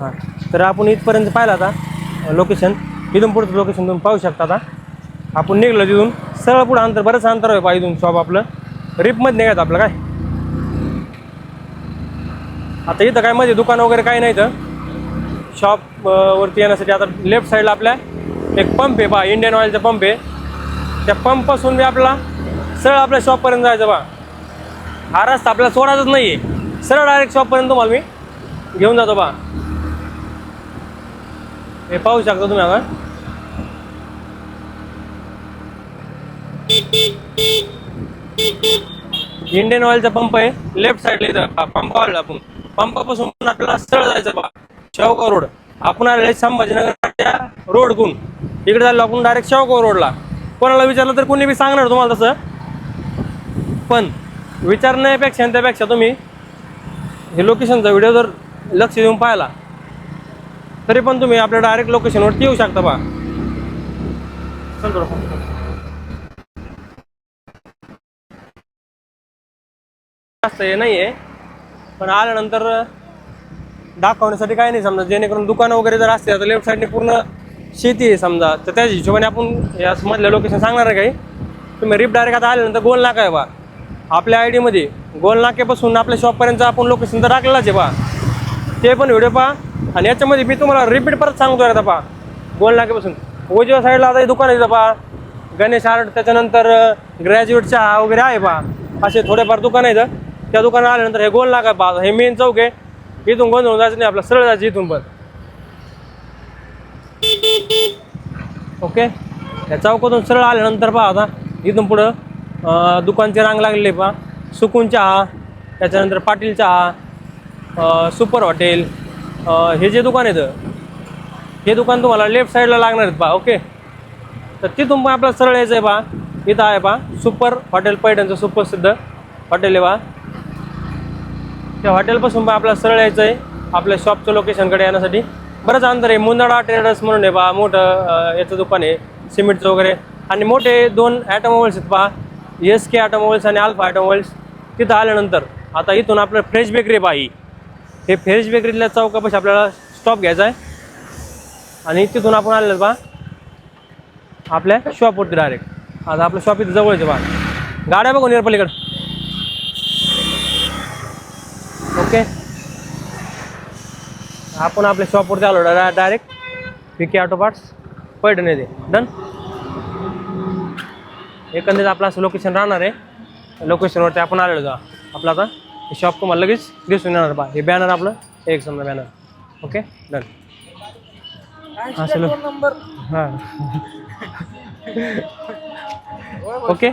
हां, तर आपण इथपर्यंत पाहिलं आता लोकेशन. इथून पुढचं लोकेशन तुम्ही पाहू शकता. आता आपण निघलो तिथून सरळ पुढं अंतर, बरंच अंतर आहे पा इथून शॉप आपलं. रिपमध्ये निघायचं आपलं. काय आता इथं काय मध्ये दुकान वगैरे काही नाही. तर शॉप वरती येण्यासाठी आता लेफ्ट साईडला आपल्या एक पंप आहे पहा, इंडियन ऑइलचा पंप आहे. त्या पंपपासून बी आपला सरळ आपल्या शॉपपर्यंत जायचं बा. हा रस्ता आपल्याला सोडायचाच नाही आहे, सरळ डायरेक्ट शॉपपर्यंत तुम्हाला मी घेऊन जातो बा. हे पाहू शकता तुम्ही. आता इंडियन ऑइलचा पंप आहे लेफ्ट साईडला. इथं पंपावर आपण पंपापासून आपल्याला सरळ जायचं बा शेवगाव रोड. आपण आलेले संभाजीनगर रोडकडून इकडे झालो आपण डायरेक्ट शेवगाव रोडला. कोणाला विचारलं तर कोणी बी सांगणार तुम्हाला तसं, पण विचारण्यापेक्षा त्यापेक्षा तुम्ही हे लोकेशनचा व्हिडिओ जर लक्ष देऊन पाहिला तरी पण तुम्ही आपल्या डायरेक्ट लोकेशनवरती येऊ शकता बा. जास्त हे नाही आहे, पण आल्यानंतर दाखवण्यासाठी काही नाही. समजा जेणेकरून दुकानं वगैरे जर असते तर लेफ्ट साईडने पूर्ण शेती आहे समजा, तर त्याच हिशोबाने आपण या मधलं लोकेशन सांगणार आहे. काही तुम्ही रिप डायरेक्ट आता आल्यानंतर गोल नाका आहे बा आपल्या आय डीमध्ये. गोल नाक्यापासून आपल्या शॉपपर्यंत आपण लोकेशन तर टाकलेलंच आहे बा. ते पण व्हिडिओ पहा. आणि याच्यामध्ये मी तुम्हाला रिपीट परत सांगतो आता पहा. गोल नाक्यापासून उजव्या साईडला आता दुकान आहे पहा, गणेश आर्ट, त्याच्यानंतर ग्रॅज्युएट चहा वगैरे आहे पहा. असे थोडेफार दुकान आहेत. त्या दुकानात आल्यानंतर हे गोल नाका पहा, हे मेन चौक आहे. इथून गोंधळून जायचं नाही, आपलं सरळ जायचं इथून पण. ओके, या चौकातून सरळ आल्यानंतर पहा आता इथून पुढं दुकानची रांग लागलेली पहा. सुकून चहा, त्याच्यानंतर पाटील चहा, सुपर हॉटेल, हे जे दुकान येतं हे दुकान तुम्हाला लेफ्ट साईडला लागणार आहेत पहा. ओके, तर तिथून पण आपल्याला सरळ यायचं आहे पहा. इथं आहे पहा सुपर हॉटेल, पैठणचं सुप्रसिद्ध हॉटेल आहे पहा. त्या हॉटेलपासून पण आपल्याला सरळ यायचं आहे आपल्या शॉपचं लोकेशनकडे येण्यासाठी. बरंच अंतर आहे. मुंदडा ट्रेडर्स म्हणून आहे पहा, मोठं याचं दुकान आहे सिमेंटचं वगैरे. आणि मोठे 2 ॲटोमोबाईल्स आहेत पहा, SK ऑटोमोबाईल्स आणि अल्फा ऑटोमोबाईल्स. तिथं आल्यानंतर आता इथून आपलं फ्रेश बेकरी पहा. हे फ्रेश बेकरीतल्या चौकापाशी आपल्याला स्टॉप घ्यायचा आहे. आणि तिथून आपण आलेलं पहा आपल्या शॉपवरती डायरेक्ट. आता आपलं शॉप इथं जवळच पहा. गाड्या बघून येणार पलीकडं. ओके, आपण आपल्या शॉपवरती आलो direct. PK auto parts Paithan येते. डन. एकंदरीत आपलं असं लोकेशन राहणार आहे. लोकेशनवरती आपण आलेलो जा. आपलं आता हे शॉप तुम्हाला लगेच दिसून येणार पहा. हे बॅनर आपलं एक समजा बॅनर. Okay, done. हां, ओके.